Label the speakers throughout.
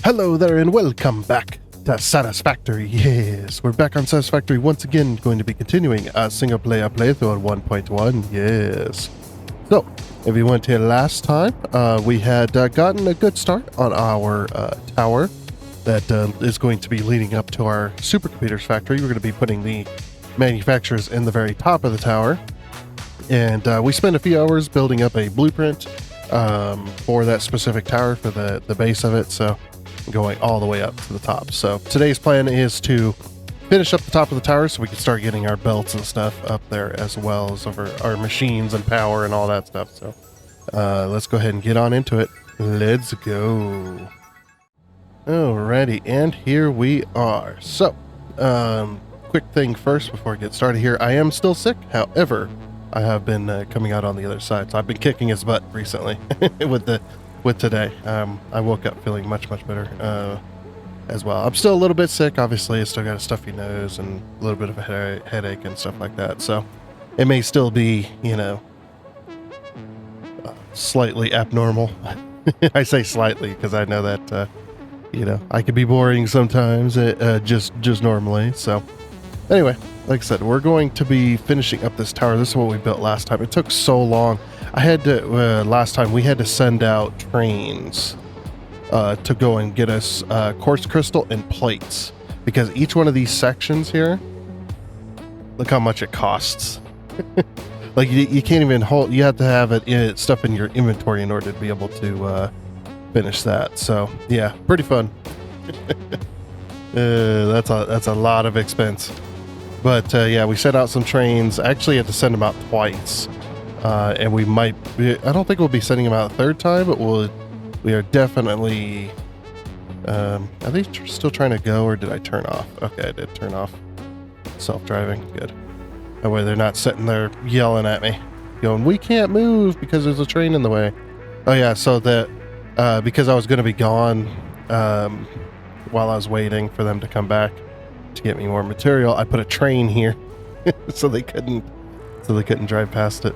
Speaker 1: Hello there and welcome back to Satisfactory. Yes, we're back on Satisfactory once again, going to be continuing our single player playthrough on 1.1. Yes. So, if you went here last time, we had gotten a good start on our tower that is going to be leading up to our supercomputers factory. We're going to be putting the manufacturers in the very top of the tower. And we spent a few hours building up a blueprint for that specific tower, for the base of it. So going all the way up to the top. So today's plan is to finish up the top of the tower so we can start getting our belts and stuff up there, as well as over our machines and power and all that stuff. So let's go ahead and get on into it. Let's go. Alrighty, and here we are. So quick thing first before I get started here. I am still sick. However, I have been coming out on the other side. So I've been kicking his butt recently with today. I woke up feeling much better as well. I'm still a little bit sick, obviously. I still got a stuffy nose and a little bit of a headache and stuff like that. So it may still be, slightly abnormal. I say slightly because I know that, I could be boring sometimes, just normally. So anyway, like I said, we're going to be finishing up this tower. This is what we built last time. It took so long. I had to, last time we had to send out trains to go and get us quartz crystal and plates, because each one of these sections here, look how much it costs. Like you can't even hold, you have to have stuff in your inventory in order to be able to finish that. So yeah, pretty fun. That's a lot of expense. But yeah, we sent out some trains. I actually had to send them out twice. And we might be, I don't think we'll be sending them out a third time, but we are definitely, are they still trying to go, or did I turn off? Okay, I did turn off self-driving. Good. That way they're not sitting there yelling at me, going, we can't move because there's a train in the way. Oh yeah, so that, because I was going to be gone while I was waiting for them to come back to get me more material, I put a train here so they couldn't drive past it.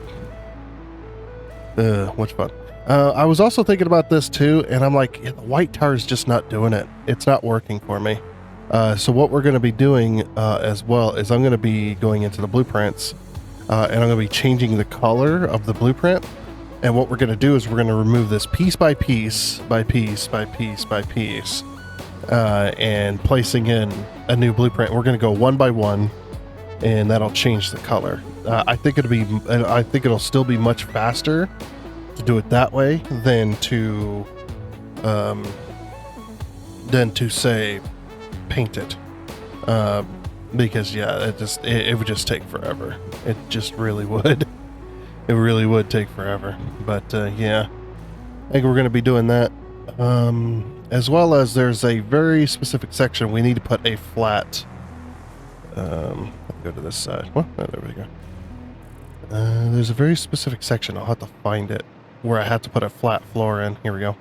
Speaker 1: Much fun. I was also thinking about this too, and I'm like, yeah, the white tower is just not doing it. It's not working for me. So what we're going to be doing as well is I'm going to be going into the blueprints, and I'm going to be changing the color of the blueprint. And what we're going to do is we're going to remove this piece by piece by piece by piece by piece, and placing in a new blueprint. We're going to go one by one, and that'll change the color. I think it'll still be much faster to do it that way than to say paint it, because yeah, it would just take forever. It just really would. It really would take forever. But yeah, I think we're going to be doing that, as well as there's a very specific section we need to put a flat. Let's go to this side. Well, oh, there we go. There's a very specific section. I'll have to find it where I have to put a flat floor in. Here we go.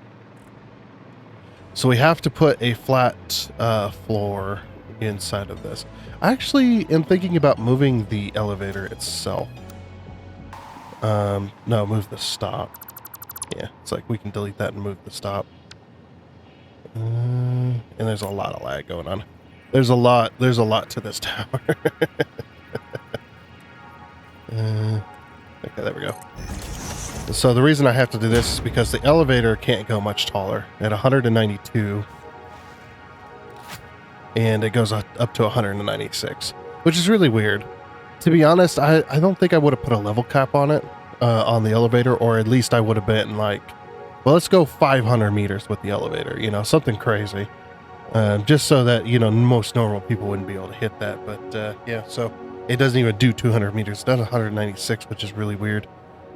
Speaker 1: So we have to put a flat floor inside of this. I actually am thinking about moving the elevator itself. No, move the stop. Yeah, it's like we can delete that and move the stop. And there's a lot of lag going on. There's a lot to this tower. Okay, there we go. So the reason I have to do this is because the elevator can't go much taller at 192, and it goes up to 196, which is really weird. To be honest, I don't think I would have put a level cap on it, on the elevator, or at least I would have been like, well, let's go 500 meters with the elevator, something crazy. Just so that, most normal people wouldn't be able to hit that. But yeah, so it doesn't even do 200 meters. It does 196, which is really weird.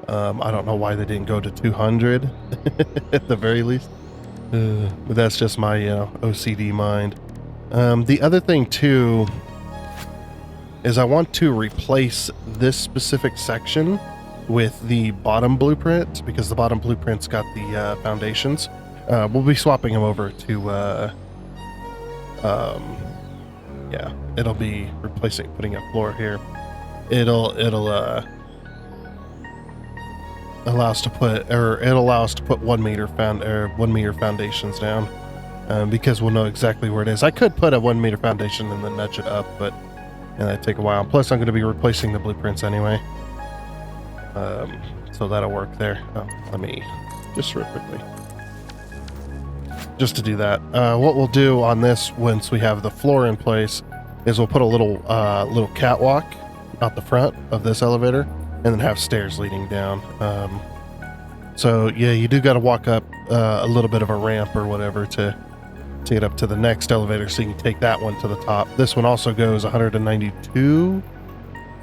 Speaker 1: I don't know why they didn't go to 200 at the very least. But that's just my OCD mind. The other thing too is I want to replace this specific section with the bottom blueprint, because the bottom blueprint's got the foundations. We'll be swapping them over to yeah, it'll be putting a floor here. It'll allow us to put 1 meter foundations down. because we'll know exactly where it is. I could put a 1 meter foundation and then nudge it up, but that'd take a while. Plus, I'm going to be replacing the blueprints anyway. So that'll work there. Oh, let me just real quickly. Just to do that. What we'll do on this, once we have the floor in place, is we'll put a little catwalk out the front of this elevator, and then have stairs leading down. So yeah, you do got to walk up a little bit of a ramp or whatever to get up to the next elevator, so you can take that one to the top. This one also goes 192,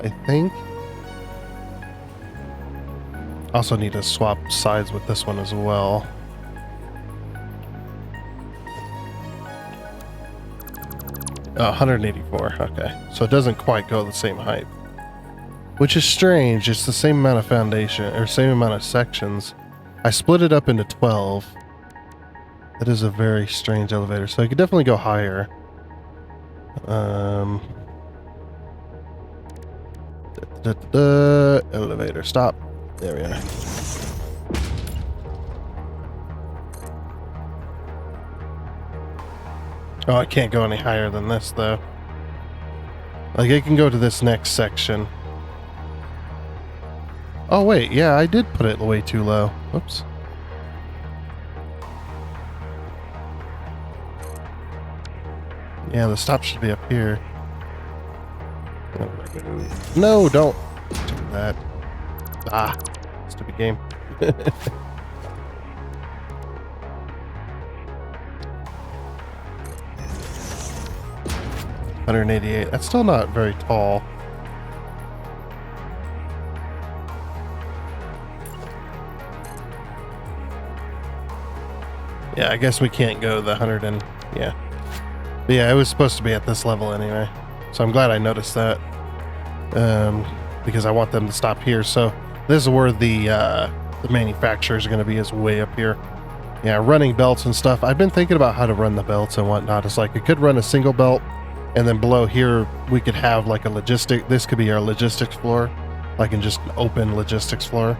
Speaker 1: I think. Also need to swap sides with this one as well. Oh, 184, okay. So it doesn't quite go the same height. Which is strange, it's the same amount of foundation, or same amount of sections. I split it up into 12. That is a very strange elevator, so I could definitely go higher. Elevator, stop. There we are. Oh, I can't go any higher than this, though. Like, I can go to this next section. Oh, wait, yeah, I did put it way too low. Oops. Yeah, the stop should be up here. No, don't do that. Ah, stupid game. 188. That's still not very tall. Yeah, I guess we can't go the 100 and... yeah. But yeah, it was supposed to be at this level anyway. So I'm glad I noticed that. Because I want them to stop here. So this is where the manufacturers are going to be, is way up here. Yeah, running belts and stuff. I've been thinking about how to run the belts and whatnot. It's like, it could run a single belt, and then below here we could have like a this could be our logistics floor, like in just an open logistics floor.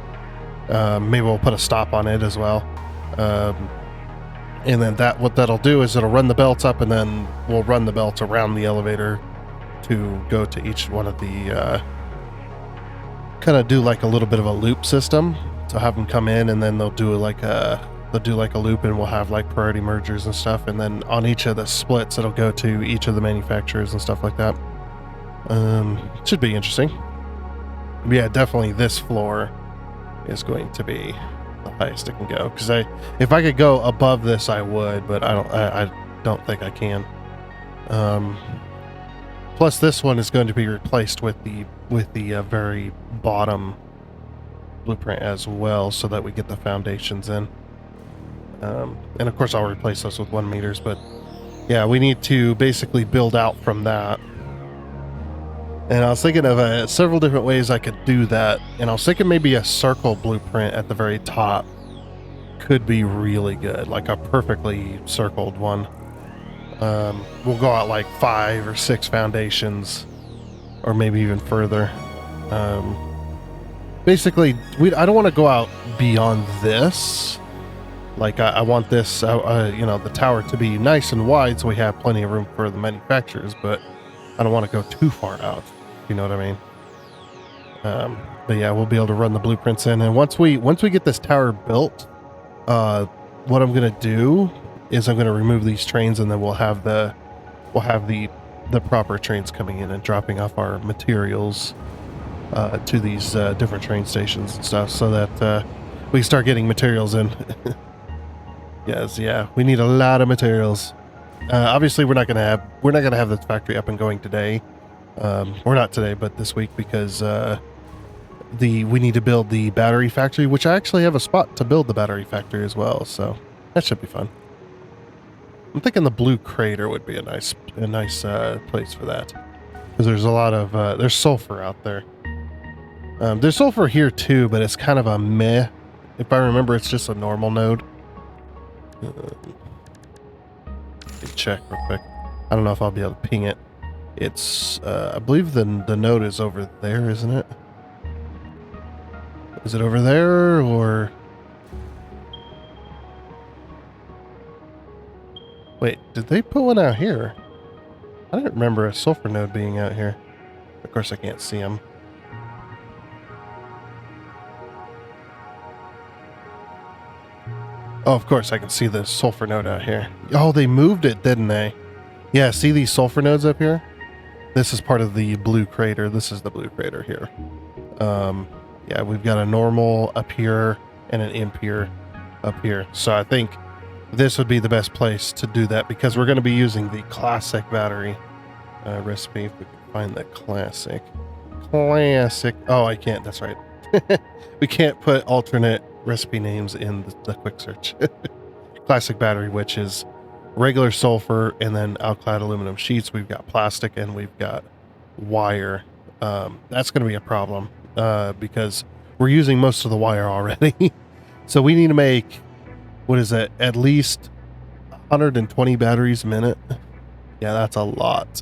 Speaker 1: Maybe we'll put a stop on it as well. And then what that'll do is it'll run the belts up, and then we'll run the belts around the elevator to go to each one of the kind of do like a little bit of a loop system to have them come in, and then they'll do like a loop, and we'll have like priority mergers and stuff, and then on each of the splits it'll go to each of the manufacturers and stuff like that. Should be interesting. Yeah, definitely this floor is going to be the highest it can go, because if I could go above this I would, but I don't think I can. Plus this one is going to be replaced with the very bottom blueprint as well, so that we get the foundations in. And of course I'll replace those with 1 meters, but yeah, we need to basically build out from that. And I was thinking of several different ways I could do that, and I was thinking maybe a circle blueprint at the very top could be really good, like a perfectly circled one. We'll go out like 5 or 6 foundations, or maybe even further. Basically, I don't want to go out beyond this. Like, I want this, the tower to be nice and wide, so we have plenty of room for the manufacturers, but I don't want to go too far out. You know what I mean? But yeah, we'll be able to run the blueprints in, and once we get this tower built, what I'm gonna do is I'm gonna remove these trains, and then we'll have the proper trains coming in and dropping off our materials to these different train stations and stuff, so that we can start getting materials in. Yes, yeah, we need a lot of materials. Obviously, we're not gonna have this factory up and going today. Or not today, but this week, because we need to build the battery factory, which I actually have a spot to build the battery factory as well, so that should be fun. I'm thinking the blue crater would be a nice place for that, because there's a lot of there's sulfur out there. There's sulfur here too, but it's kind of a meh. If I remember, it's just a normal node. Let me check real quick. I don't know if I'll be able to ping it. It's, I believe the node is over there, isn't it? Is it over there, or... Wait, did they put one out here? I don't remember a sulfur node being out here. Of course, I can't see them. Oh, of course, I can see the sulfur node out here. Oh, they moved it, didn't they? Yeah, see these sulfur nodes up here? This is part of the blue crater. This is the blue crater here. Yeah, we've got a normal up here and an impure up here. So I think this would be the best place to do that because we're going to be using the classic battery recipe. If we can find the classic. Oh, I can't. That's right. We can't put alternate recipe names in the quick search. Classic battery, which is regular sulfur and then alkyd aluminum sheets. We've got plastic and we've got wire. That's going to be a problem because we're using most of the wire already. So we need to make, what is it, at least 120 batteries a minute. Yeah, that's a lot.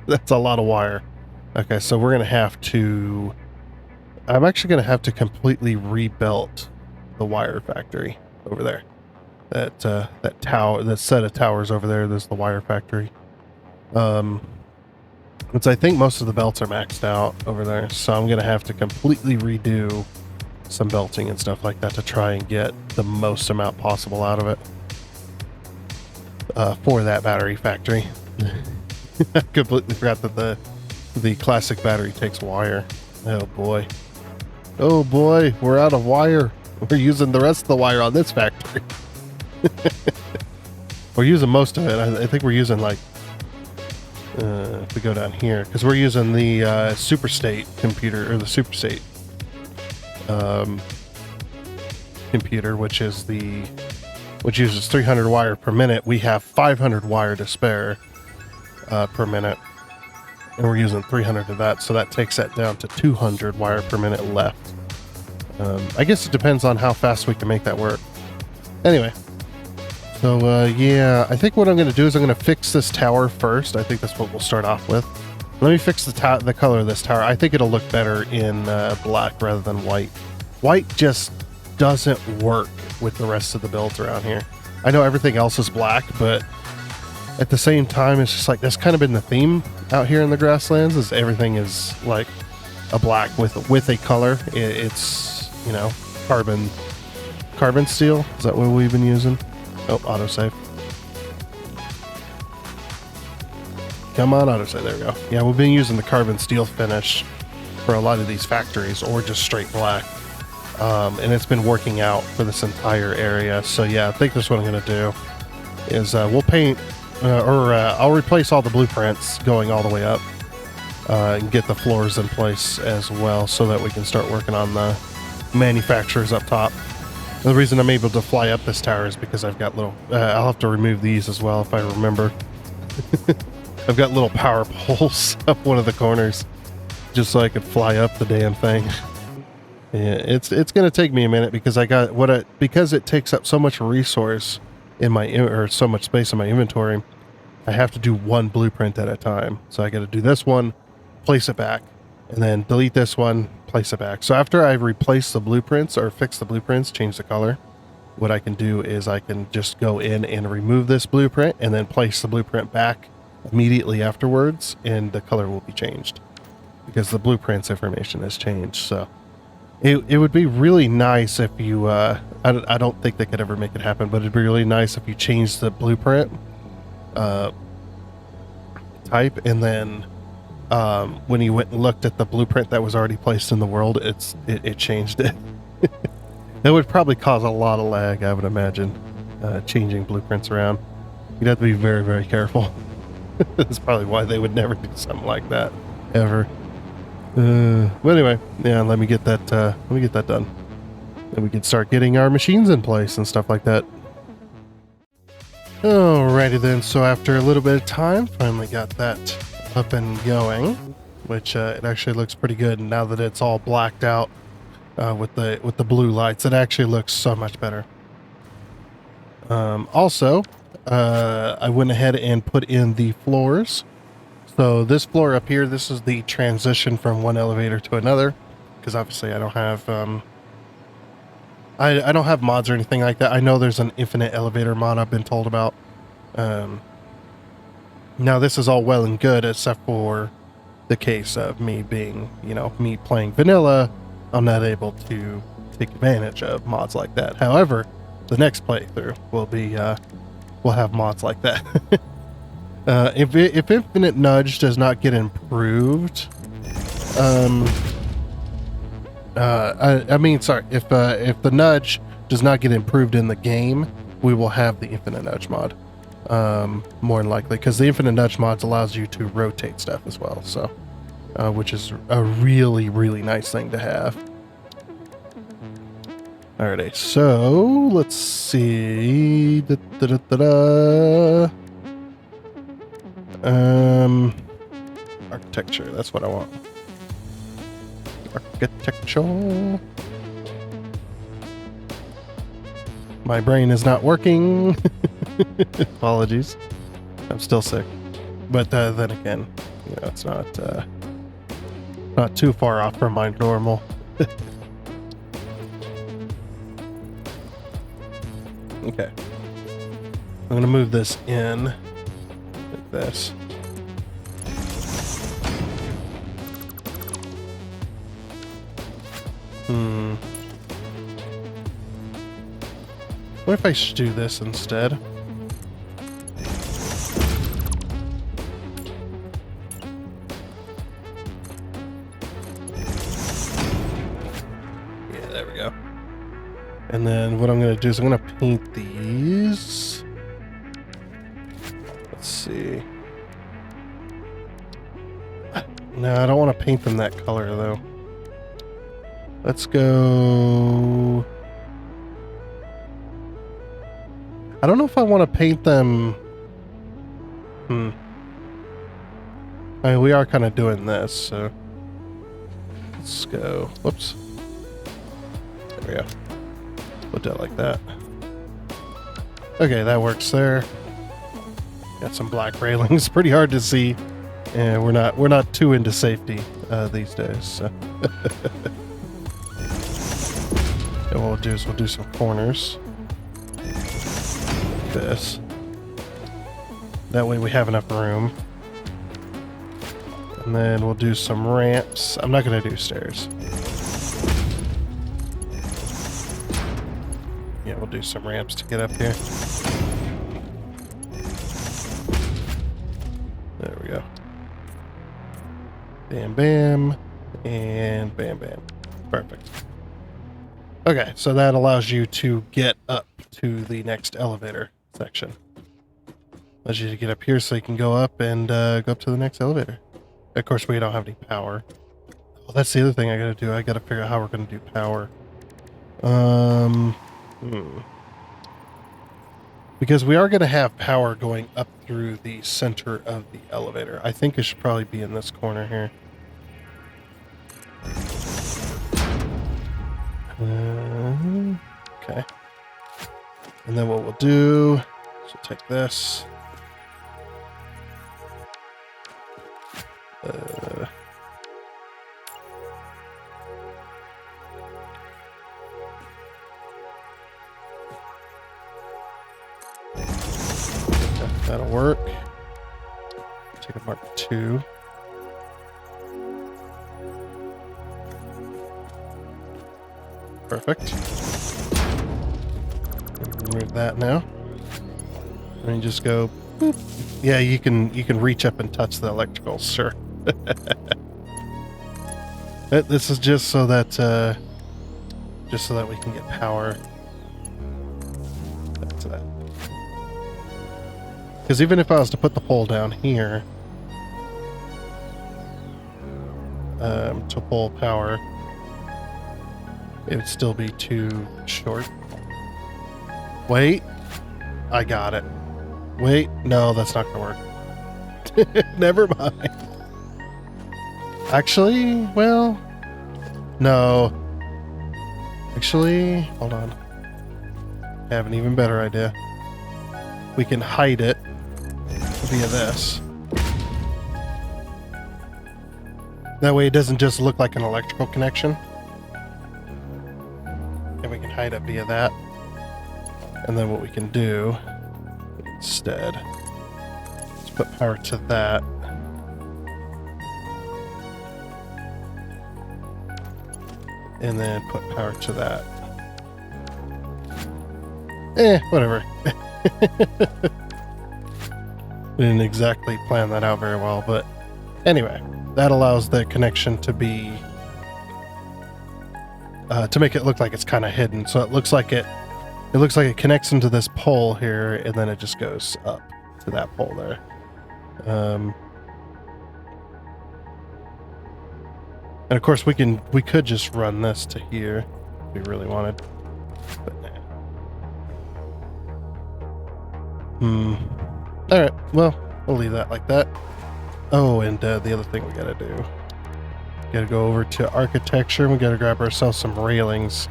Speaker 1: That's a lot of wire. Okay, so we're going to have to, I'm actually going to have to completely rebuild the wire factory over there. That tower, that set of towers over there, there's the wire factory. Which I think most of the belts are maxed out over there, so I'm gonna have to completely redo some belting and stuff like that to try and get the most amount possible out of it for that battery factory. I completely forgot that the classic battery takes wire. Oh boy, we're out of wire. We're using the rest of the wire on this factory. We're using most of it. I think we're using like if we go down here, because we're using the superstate computer, or the superstate computer, which uses 300 wire per minute. We have 500 wire to spare per minute, and we're using 300 of that, so that takes that down to 200 wire per minute left. I guess it depends on how fast we can make that work. Anyway, so yeah, I think what I'm going to do is I'm going to fix this tower first. I think that's what we'll start off with. Let me fix the color of this tower. I think it'll look better in black rather than white. White just doesn't work with the rest of the builds around here. I know everything else is black, but at the same time, it's just like that's kind of been the theme out here in the grasslands. Is everything is like a black with a color. It's, you know, carbon steel. Is that what we've been using? Oh, autosave. Come on, autosave. There we go. Yeah, we've been using the carbon steel finish for a lot of these factories, or just straight black. And it's been working out for this entire area. So yeah, I think that's what I'm going to do is we'll paint I'll replace all the blueprints going all the way up and get the floors in place as well so that we can start working on the manufacturers up top. The reason I'm able to fly up this tower is because I've got little I'll have to remove these as well if I remember. I've got little power poles up one of the corners just so I could fly up the damn thing. Yeah, it's going to take me a minute because because it takes up so much resource in my, or so much space in my inventory. I have to do one blueprint at a time. So I got to do this one, place it back, and then delete this one, place it back. So after I replace the blueprints or fix the blueprints, change the color, what I can do is I can just go in and remove this blueprint and then place the blueprint back immediately afterwards, and the color will be changed because the blueprint's information has changed. So it would be really nice if you, I don't think they could ever make it happen, but it'd be really nice if you change the blueprint type, and then when you went and looked at the blueprint that was already placed in the world, it changed it. That would probably cause a lot of lag, I would imagine, changing blueprints around. You'd have to be very, very careful. That's probably why they would never do something like that, ever. But anyway, yeah, let me get that done. Then we can start getting our machines in place and stuff like that. Alrighty then, so after a little bit of time, finally got that up and going, which it actually looks pretty good now that it's all blacked out with the blue lights. It actually looks so much better. Also, I went ahead and put in the floors. So this floor up here, this is the transition from one elevator to another, because obviously I don't have I don't have mods or anything like that. I know there's an infinite elevator mod I've been told about, Now this is all well and good, except for the case of me being, me playing vanilla. I'm not able to take advantage of mods like that. However, the next playthrough will be, we'll have mods like that. If Infinite Nudge does not get improved, if the nudge does not get improved in the game, we will have the Infinite Nudge mod. More than likely, because the Infinite Nudge mods allows you to rotate stuff as well, so which is a really, really nice thing to have. Alrighty, so let's see. Architecture, that's what I want. Architecture. My brain is not working. Apologies. I'm still sick. But then again, it's not too far off from my normal. Okay. I'm going to move this in like this. What if I should do this instead? Yeah, there we go. And then what I'm going to do is I'm going to paint these. Let's see. No, I don't want to paint them that color though. Let's go... I don't know if I want to paint them... I mean, we are kind of doing this, so... Let's go... Whoops. There we go. Put that like that. Okay, that works there. Got some black railings. Pretty hard to see. And we're not too into safety these days, so... And what we'll do is we'll do some corners. Like this. That way we have enough room. And then we'll do some ramps. I'm not going to do stairs. Yeah, we'll do some ramps to get up here. There we go. Bam, bam. And bam, bam. Perfect. Okay, so that allows you to get up to the next elevator section. Allows you to get up here so you can go up and go up to the next elevator. Of course, we don't have any power. Well, that's the other thing I gotta do. I gotta figure out how we're gonna do power. Because we are gonna have power going up through the center of the elevator. I think it should probably be in this corner here. Okay. And then what we'll do is we'll take this. That'll work. Take a Mark 2. Perfect. Remove that now. And you just go boop. Yeah, you can reach up and touch the electricals, sure. This is just so that we can get power. Back to that. Because even if I was to put the pole down here to pull power, it would still be too short. Wait, I got it. Wait, no, that's not gonna work. Never mind. Actually, well, no. Actually, hold on. I have an even better idea. We can hide it via this. That way it doesn't just look like an electrical connection. And we can hide it via that. And then what we can do instead. Let's put power to that. And then put power to that. Whatever. Didn't exactly plan that out very well, but anyway, that allows the connection to be to make it look like it's kind of hidden. So it looks like it connects into this pole here, and then it just goes up to that pole there. And of course we could just run this to here if we really wanted. But alright, well, we'll leave that like that. Oh, and the other thing we gotta do. Gotta go over to architecture, and we gotta grab ourselves some railings.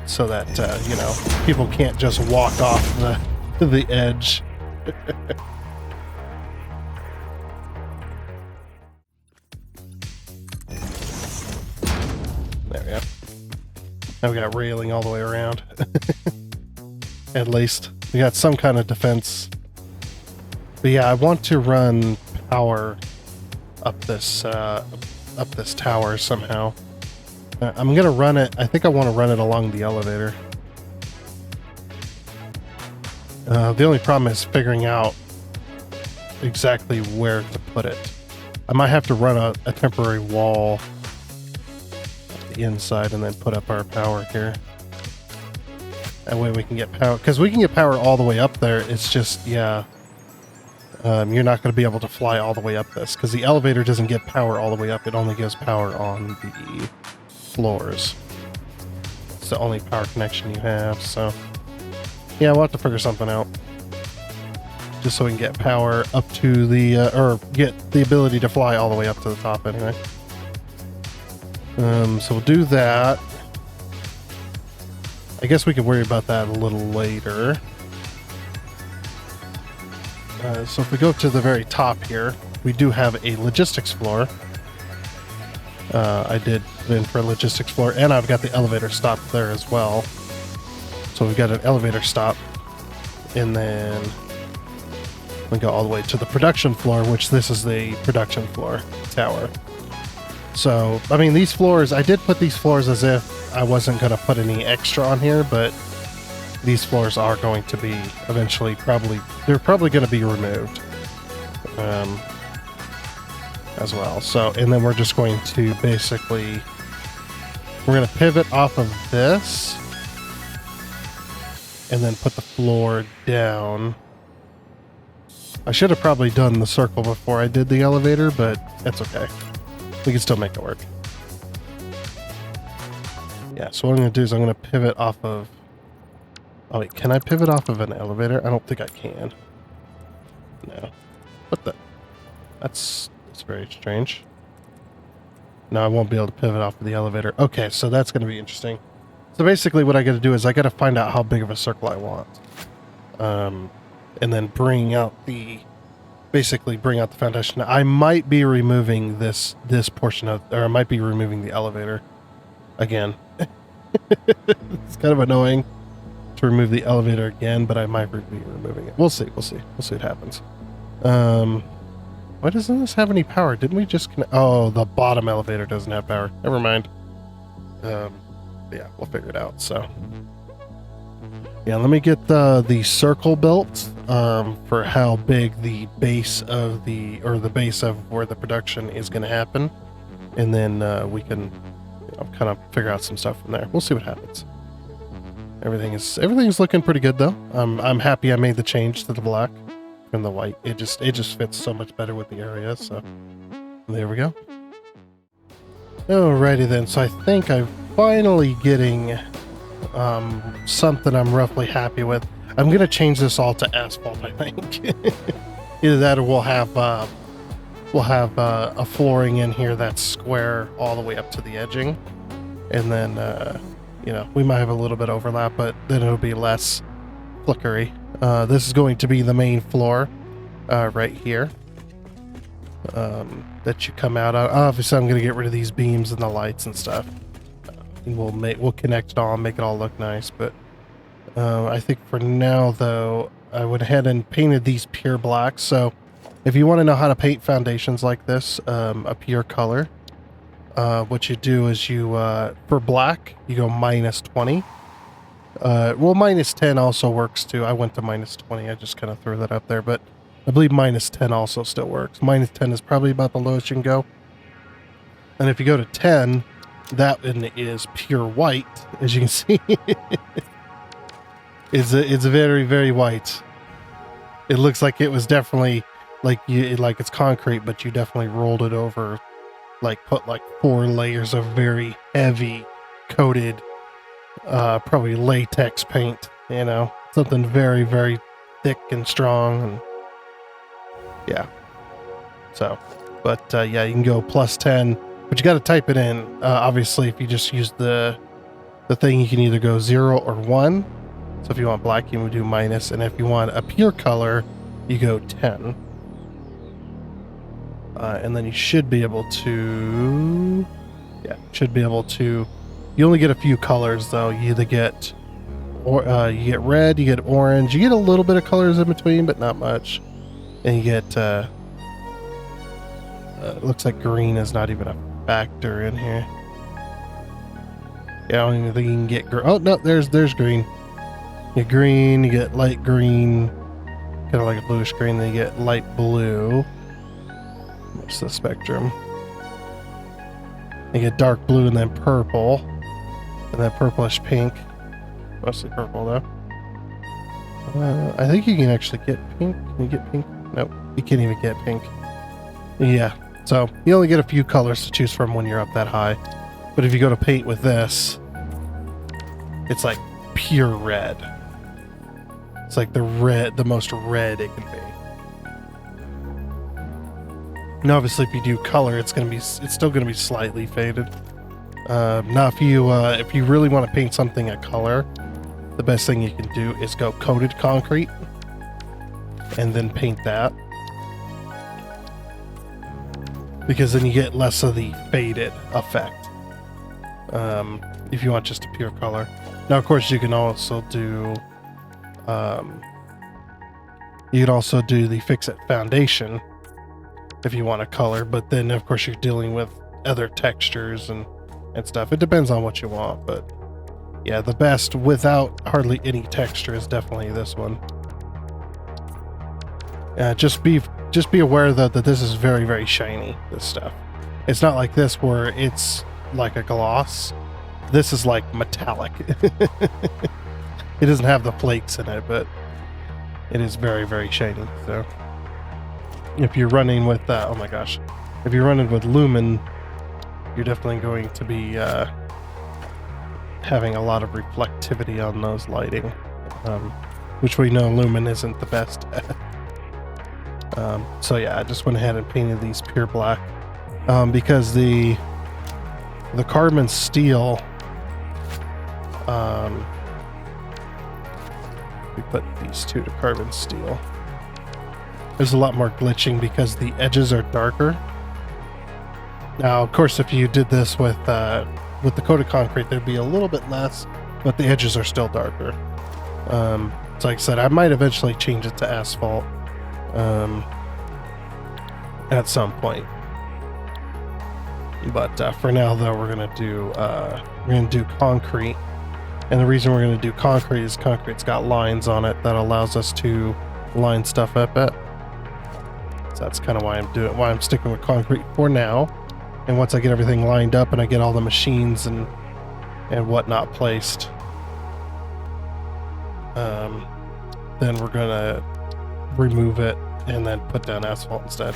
Speaker 1: So that, you know, people can't just walk off the edge. There we go. Now we got railing all the way around. At least. We got some kind of defense. But yeah, I want to run power up this tower somehow. I'm gonna run it. I think I want to run it along the elevator. The only problem is figuring out exactly where to put it. I might have to run a temporary wall at the inside and then put up our power here. That way we can get power, because we can get power all the way up there. It's just, yeah, you're not going to be able to fly all the way up this, because the elevator doesn't get power all the way up. It only gives power on the floors. It's the only power connection you have, so yeah, we'll have to figure something out. Just so we can get power up to the, or get the ability to fly all the way up to the top anyway. So we'll do that. I guess we can worry about that a little later. So if we go to the very top here, we do have a logistics floor. I did put in for a logistics floor, and I've got the elevator stop there as well. So we've got an elevator stop, and then we go all the way to the production floor, which this is the production floor tower. So, I mean, these floors, I did put these floors as if I wasn't going to put any extra on here, but these floors are going to be eventually they're probably going to be removed as well. So, and then we're just going to basically, we're going to pivot off of this and then put the floor down. I should have probably done the circle before I did the elevator, but that's okay. We can still make it work. Yeah, so what I'm going to do is I'm going to pivot off of... Oh wait, can I pivot off of an elevator? I don't think I can. No. What the... That's very strange. No, I won't be able to pivot off of the elevator. Okay, so that's going to be interesting. So basically what I got to do is I got to find out how big of a circle I want. And then bring out the... Basically bring out the foundation. I might be removing this portion of... Or I might be removing the elevator. Again. It's kind of annoying to remove the elevator again, but I might be removing it. We'll see. We'll see what happens. Why doesn't this have any power? Didn't we just connect? Oh, the bottom elevator doesn't have power. Never mind. Yeah, we'll figure it out. So yeah, let me get the circle built for how big the base of the base of where the production is going to happen, and then we can kind of figure out some stuff from there. We'll see what happens. Everything's looking pretty good though. I'm happy I made the change to the black from the white. It just fits so much better with the area. So there we go. Alrighty then. So I think I'm finally getting something I'm roughly happy with. I'm gonna change this all to asphalt, I think. Either that or we'll have a flooring in here that's square all the way up to the edging, and then we might have a little bit overlap, but then it'll be less flickery. This is going to be the main floor right here that you come out of. Obviously I'm going to get rid of these beams and the lights and stuff, and we'll connect it all and make it all look nice. But I think for now, though, I went ahead and painted these pure blacks. So if you want to know how to paint foundations like this, a pure color, what you do is you, for black, you go -20. Well, -10 also works too. I went to -20. I just kind of threw that up there, but I believe -10 also still works. -10 is probably about the lowest you can go. And if you go to 10, that one is pure white, as you can see. It's very, very white. It looks like it was definitely like it's concrete, but you definitely rolled it over, like put like 4 layers of very heavy coated, probably latex paint, you know, something very, very thick and strong. And yeah. So, but yeah, you can go +10, but you got to type it in. Obviously, if you just use the thing, you can either go 0 or 1. So if you want black, you would do -, and if you want a pure color, you go 10. And then you should be able to, you only get a few colors though. You either get, you get red, you get orange, you get a little bit of colors in between, but not much. And you get, looks like green is not even a factor in here. Yeah, I don't even think you can get green. Oh no, there's green. You get green, you get light green, kind of like a bluish green, then you get light blue. What's the spectrum? You get dark blue and then purple, and then purplish pink. Mostly purple though. I think you can actually get pink. Can you get pink? Nope, you can't even get pink. Yeah, so you only get a few colors to choose from when you're up that high. But if you go to paint with this, it's like pure red. It's like the most red it can be. Now, obviously, if you do color, it's still gonna be slightly faded. Now, if you really want to paint something a color, the best thing you can do is go coated concrete, and then paint that, because then you get less of the faded effect. If you want just a pure color. Now, of course, you can also do the Fix It foundation if you want a color, but then of course you're dealing with other textures and stuff. It depends on what you want, but yeah, the best without hardly any texture is definitely this one. Just be aware though that this is very, very shiny, this stuff. It's not like this where it's like a gloss. This is like metallic. It doesn't have the flakes in it, but it is very, very shiny. So if you're running with oh my gosh, if you're running with Lumen, you're definitely going to be having a lot of reflectivity on those lighting, which we know Lumen isn't the best at. So yeah, I just went ahead and painted these pure black, because the carbon steel, we put these two to carbon steel. There's a lot more glitching because the edges are darker. Now, of course, if you did this with the coated concrete, there'd be a little bit less, but the edges are still darker. So like I said, I might eventually change it to asphalt at some point. But for now, though, we're gonna do concrete, and the reason we're gonna do concrete is concrete's got lines on it that allows us to line stuff up at. So that's kind of why I'm sticking with concrete for now. And once I get everything lined up and I get all the machines and whatnot placed, then we're gonna remove it and then put down asphalt instead.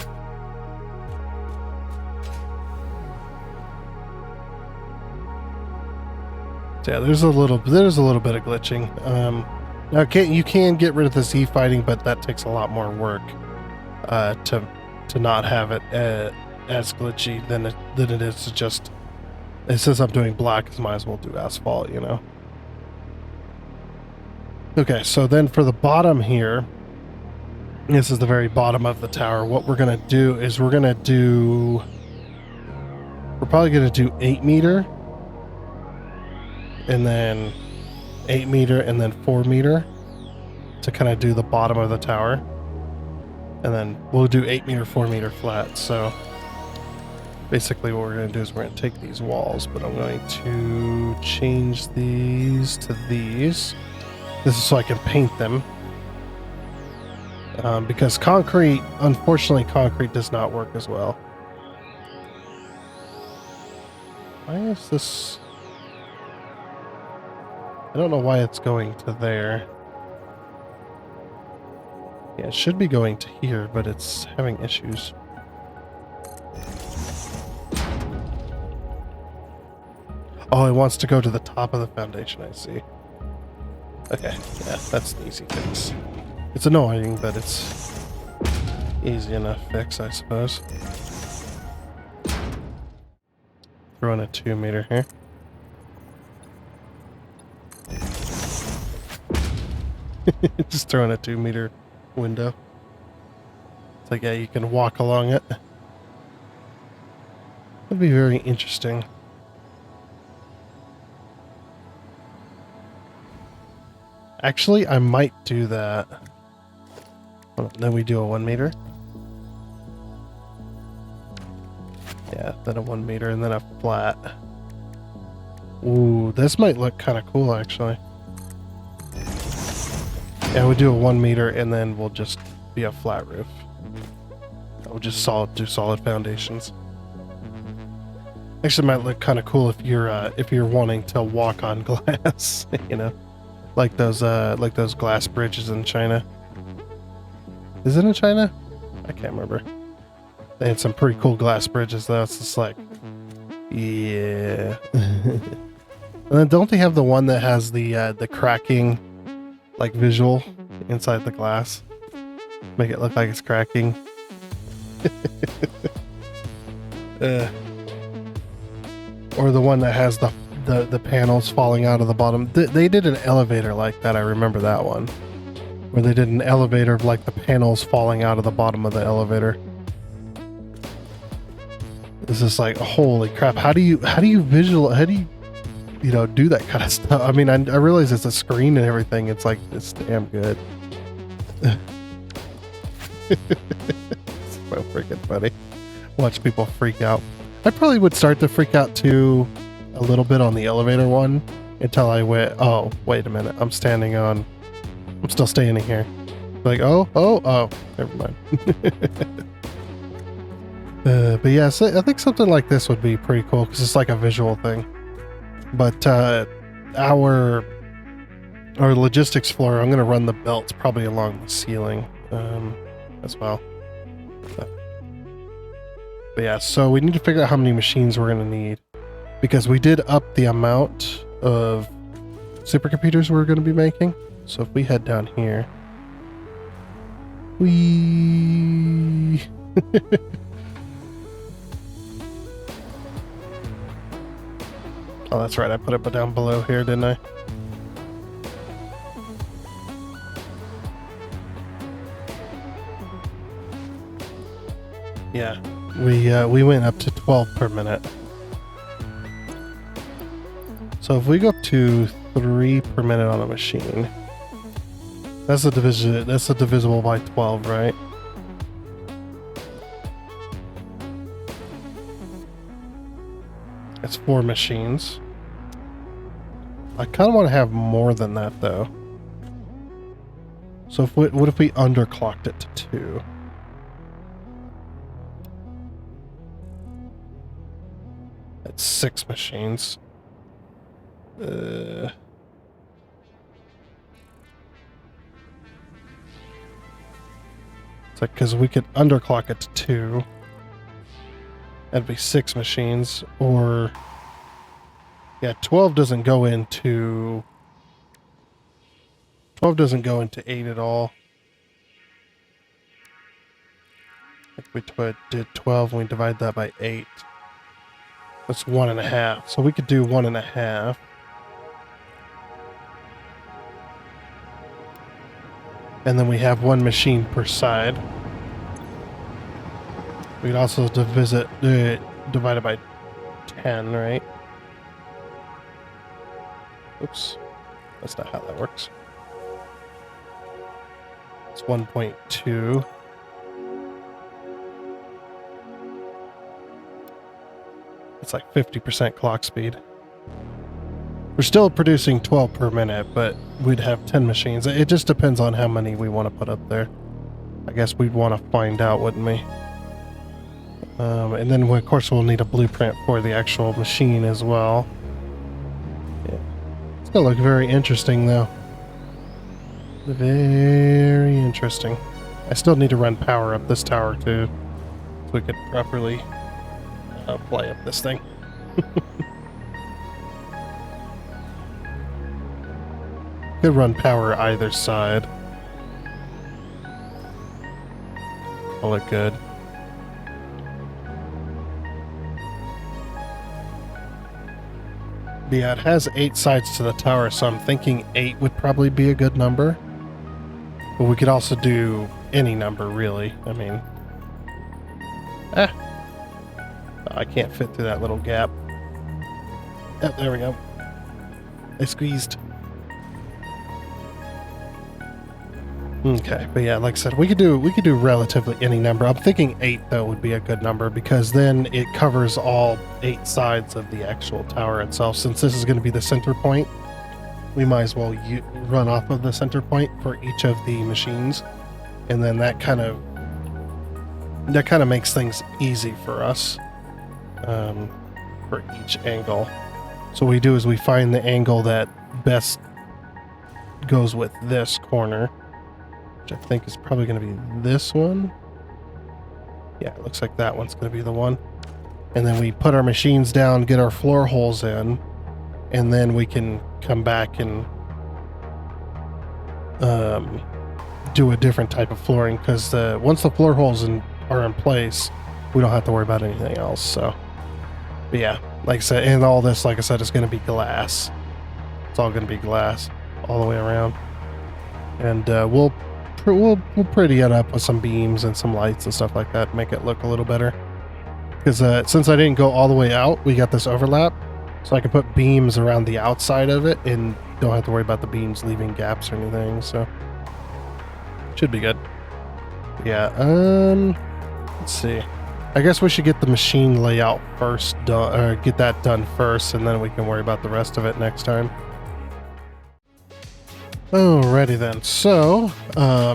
Speaker 1: So yeah, there's a little bit of glitching. Now you can get rid of the Z fighting, but that takes a lot more work to not have it as glitchy than it is to just. Since I'm doing black, I might as well do asphalt, you know. Okay, so then for the bottom here, this is the very bottom of the tower. What we're gonna do is we're probably gonna do 8 meter, and then 8 meter and then 4 meter to kind of do the bottom of the tower. And then we'll do 8 meter, 4 meter flat. So basically what we're going to do is we're going to take these walls, but I'm going to change these to these. This is so I can paint them. Because concrete, unfortunately, concrete does not work as well. Why is this? I don't know why it's going to there. Yeah, it should be going to here, but it's having issues. Oh, it wants to go to the top of the foundation, I see. Okay, yeah, that's an easy fix. It's annoying, but it's easy enough fix, I suppose. Throw in a 2 meter here. Just throw in a 2 meter window. It's like, yeah, you can walk along it. That'd be very interesting. Actually, I might do that. Then we do a 1 meter. Yeah, then a 1 meter and then a flat. Ooh, this might look kind of cool, actually. Yeah, we do a 1 meter and then we'll just be a flat roof. We'll just do solid foundations. Actually, might look kind of cool if you're wanting to walk on glass, you know, like those glass bridges in China. Is it in China? I can't remember. They had some pretty cool glass bridges though. It's just like, yeah. And then don't they have the one that has the cracking, like visual inside the glass? Make it look like it's cracking. Or the one that has the panels falling out of the bottom. They did an elevator like that. I remember that one. Where they did an elevator of like the panels falling out of the bottom of the elevator. It's just like, holy crap, how do you do that kind of stuff? I mean, I realize it's a screen and everything. It's like, it's damn good. It's so freaking funny. Watch people freak out. I probably would start to freak out too a little bit on the elevator one until I went, oh, wait a minute, I'm still standing here. Like, oh, never mind. But yeah, so I think something like this would be pretty cool because it's like a visual thing. But our logistics floor, I'm going to run the belts probably along the ceiling as well. But yeah, so we need to figure out how many machines we're going to need because we did up the amount of supercomputers we're going to be making. So if we head down here, oh, that's right. I put it down below here, didn't I? Yeah, we went up to 12 per minute. So if we go up to 3 per minute on a machine, that's a divisible by 12, right? That's 4 machines. I kind of want to have more than that though. So what if we underclocked it to 2? That's 6 machines. It's like, because we could underclock it to 2. That'd be 6 machines, or yeah, 12 doesn't go into 8 at all. If we did 12 and we divide that by 8, that's 1.5. So we could do 1.5. And then we have 1 machine per side. We could also divide it by 10, right? Oops. That's not how that works. It's 1.2. It's like 50% clock speed. We're still producing 12 per minute, but we'd have 10 machines. It just depends on how many we want to put up there. I guess we'd want to find out, wouldn't we? And then, of course, we'll need a blueprint for the actual machine as well. Yeah. It's going to look very interesting, though. Very interesting. I still need to run power up this tower, too, so we could properly fly up this thing. Could run power either side. Will look good. But yeah, it has 8 sides to the tower, so I'm thinking 8 would probably be a good number. But we could also do any number, really. I mean... I can't fit through that little gap. Oh, there we go. I squeezed. Okay, but yeah, like I said, we could do relatively any number. I'm thinking 8 though would be a good number, because then it covers all 8 sides of the actual tower itself. Since this is going to be the center point, we might as well run off of the center point for each of the machines, and then that kind of makes things easy for us for each angle. So what we do is we find the angle that best goes with this corner, which I think is probably going to be this one. Yeah, it looks like that one's going to be the one. And then we put our machines down, get our floor holes in, and then we can come back and do a different type of flooring, because once the floor holes are in place, we don't have to worry about anything else. So, but yeah, like I said, and all this, like I said, is going to be glass. It's all going to be glass all the way around, and we'll pretty it up with some beams and some lights and stuff like that to make it look a little better. Because since I didn't go all the way out, we got this overlap, so I can put beams around the outside of it and don't have to worry about the beams leaving gaps or anything. So should be good. Yeah. Let's see. I guess we should get the machine layout first done, or get that done first, and then we can worry about the rest of it next time. Alrighty then, so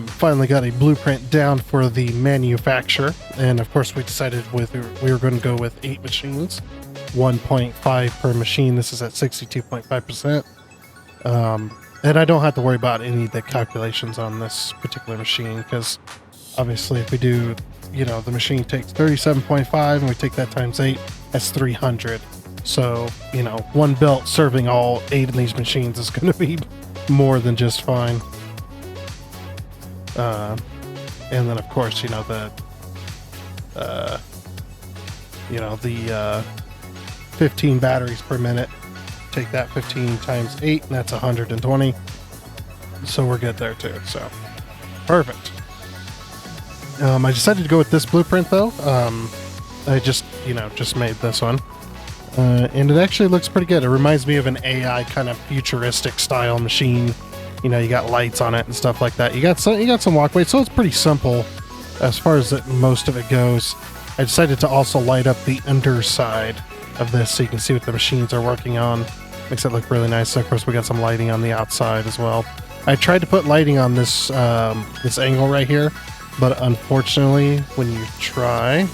Speaker 1: finally got a blueprint down for the manufacture, and of course we decided we were going to go with 8 machines, 1.5 per machine. This is at 62.5%, and I don't have to worry about any of the calculations on this particular machine, because obviously if we do, the machine takes 37.5 and we take that times 8, that's 300. So, one belt serving all 8 of these machines is going to be more than just fine. And then of course, the 15 batteries per minute. Take that 15 times 8, and that's 120. So we're good there too. So perfect. I decided to go with this blueprint though. I just made this one. And it actually looks pretty good. It reminds me of an AI kind of futuristic style machine. You got lights on it and stuff like that. You got some walkways, so it's pretty simple as far as most of it goes. I decided to also light up the underside of this so you can see what the machines are working on. Makes it look really nice. So of course we got some lighting on the outside as well. I tried to put lighting on this this angle right here, but unfortunately when you try,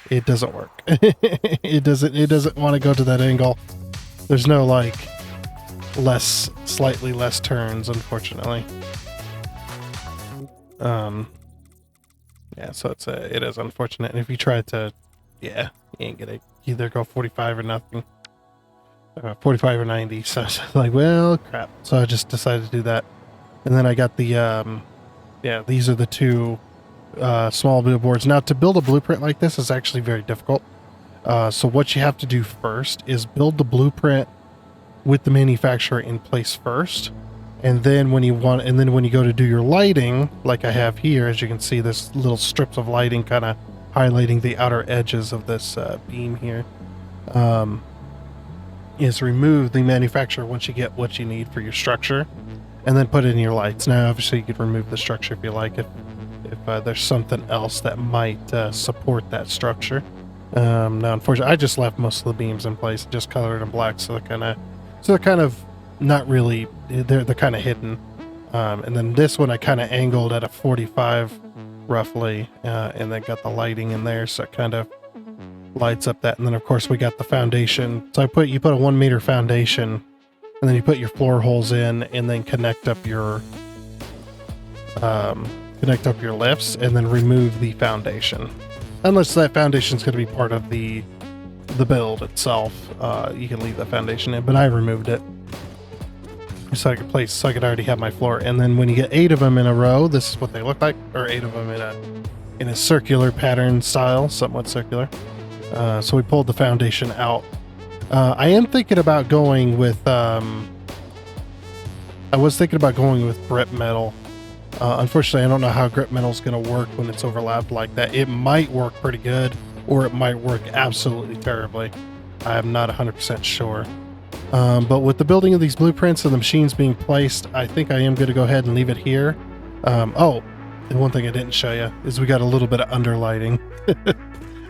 Speaker 1: it doesn't work. It doesn't want to go to that angle. There's no slightly less turns, unfortunately. Yeah, so it is unfortunate. And if you try to, you ain't gonna either go 45 or nothing, 45 or 90. So it's like, well, crap. So I just decided to do that. And then I got the these are the 2 small billboards. Now, to build a blueprint like this is actually very difficult. So what you have to do first is build the blueprint with the manufacturer in place first, and then when you go to do your lighting, like I have here, as you can see, this little strips of lighting kind of highlighting the outer edges of this beam here. is remove the manufacturer once you get what you need for your structure, and then put in your lights. Now, obviously, you could remove the structure if you like, if there's something else that might support that structure. Now, unfortunately, I just left most of the beams in place, just colored them black, so they're kind of not really, they're kind of hidden. And then this one I kind of angled at a 45 roughly, and then got the lighting in there, so it kind of lights up that. And then of course we got the foundation. So you put a 1 meter foundation, and then you put your floor holes in, and then connect up your lifts, and then remove the foundation. Unless that foundation is going to be part of the build itself, you can leave the foundation in, but I removed it so I could already have my floor. And then when you get 8 of them in a row, this is what they look like, or 8 of them in a circular pattern style, somewhat circular. So we pulled the foundation out. I am thinking about going with I was thinking about going with grip metal. Unfortunately, I don't know how grip metal is going to work when it's overlapped like that. It might work pretty good, or it might work absolutely terribly. I am not 100% sure. But with the building of these blueprints and the machines being placed, I think I am going to go ahead and leave it here. Oh, and one thing I didn't show you is we got a little bit of underlighting.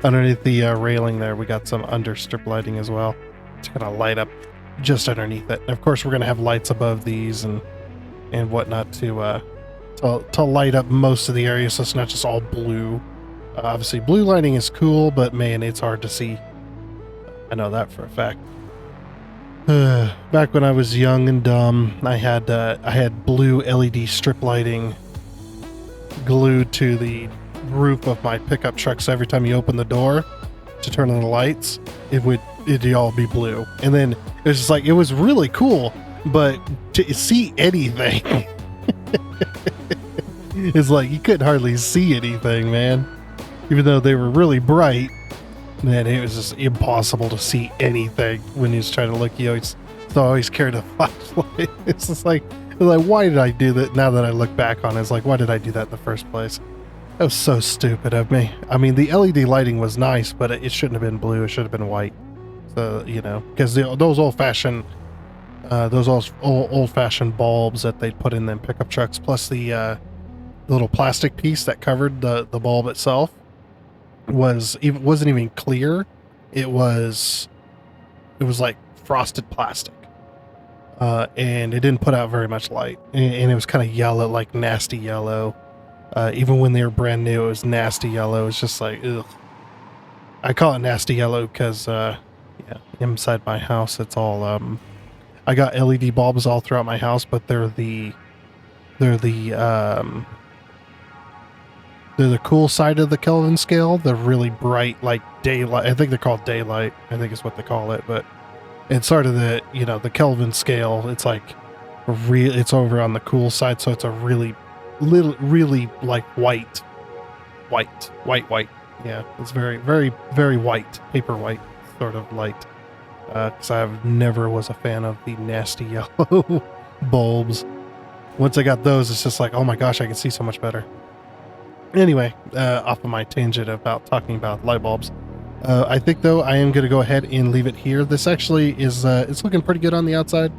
Speaker 1: Underneath the railing there, we got some under strip lighting as well. It's going to light up just underneath it. And of course, we're going to have lights above these and whatnot to light up most of the area, so it's not just all blue. Obviously, blue lighting is cool, but man, it's hard to see. I know that for a fact. Back when I was young and dumb, I had blue LED strip lighting glued to the roof of my pickup truck, so every time you open the door to turn on the lights, it'd all be blue. And then it was just like, it was really cool, but to see anything, it's like you couldn't hardly see anything, man. Even though they were really bright, man, it was just impossible to see anything when he was trying to look. Always carried a flashlight. It's just like, why did I do that? Now that I look back on it, it's like, why did I do that in the first place? That was so stupid of me. I mean, the LED lighting was nice, but it shouldn't have been blue. It should have been white. So, because those old-fashioned bulbs that they'd put in them pickup trucks, plus the little plastic piece that covered the bulb itself, wasn't even clear. It was like frosted plastic, and it didn't put out very much light, and it was kind of yellow, like nasty yellow. Even when they were brand new, it was nasty yellow. It's just like, ugh. I call it nasty yellow because inside my house it's all I got LED bulbs all throughout my house, but they're the cool side of the Kelvin scale. They're really bright, like daylight. I think they're called daylight, I think is what they call it. But it's sort of the Kelvin scale. It's like it's over on the cool side, so it's a really like white. Yeah, it's very, very, very white, paper white sort of light. Because I never was a fan of the nasty yellow bulbs. Once I got those, it's just like, oh my gosh, I can see so much better. Anyway, off of my tangent about talking about light bulbs, I think though I am going to go ahead and leave it here. This actually is it's looking pretty good on the outside,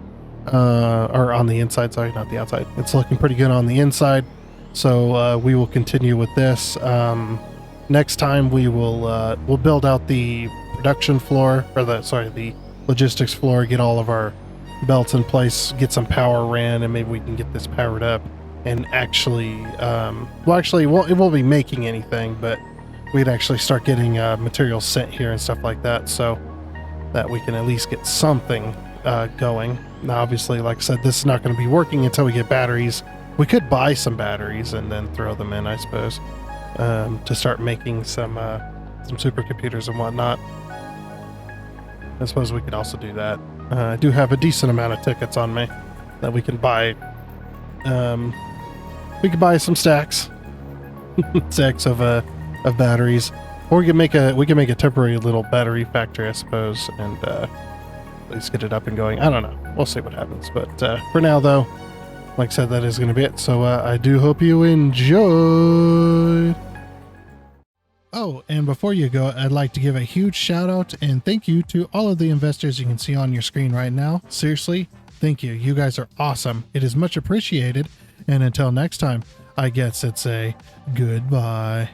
Speaker 1: or on the inside. Sorry, not the outside. It's looking pretty good on the inside. So we will continue with this. Next time we'll build out the production floor, or the logistics floor. Get all of our belts in place. Get some power ran, and maybe we can get this powered up. And actually, it won't be making anything, but we'd actually start getting materials sent here and stuff like that, so that we can at least get something going. Now, obviously, like I said, this is not going to be working until we get batteries. We could buy some batteries and then throw them in, I suppose, to start making some supercomputers and whatnot. I suppose we could also do that. I do have a decent amount of tickets on me that we can buy. We could buy some stacks of batteries, or we can make a temporary little battery factory, I suppose, and at least get it up and going. I don't know. We'll see what happens. But for now, though, like I said, that is going to be it. So I do hope you enjoyed.
Speaker 2: Oh, and before you go, I'd like to give a huge shout out and thank you to all of the investors you can see on your screen right now. Seriously, thank you. You guys are awesome. It is much appreciated. And until next time, I guess it's a goodbye.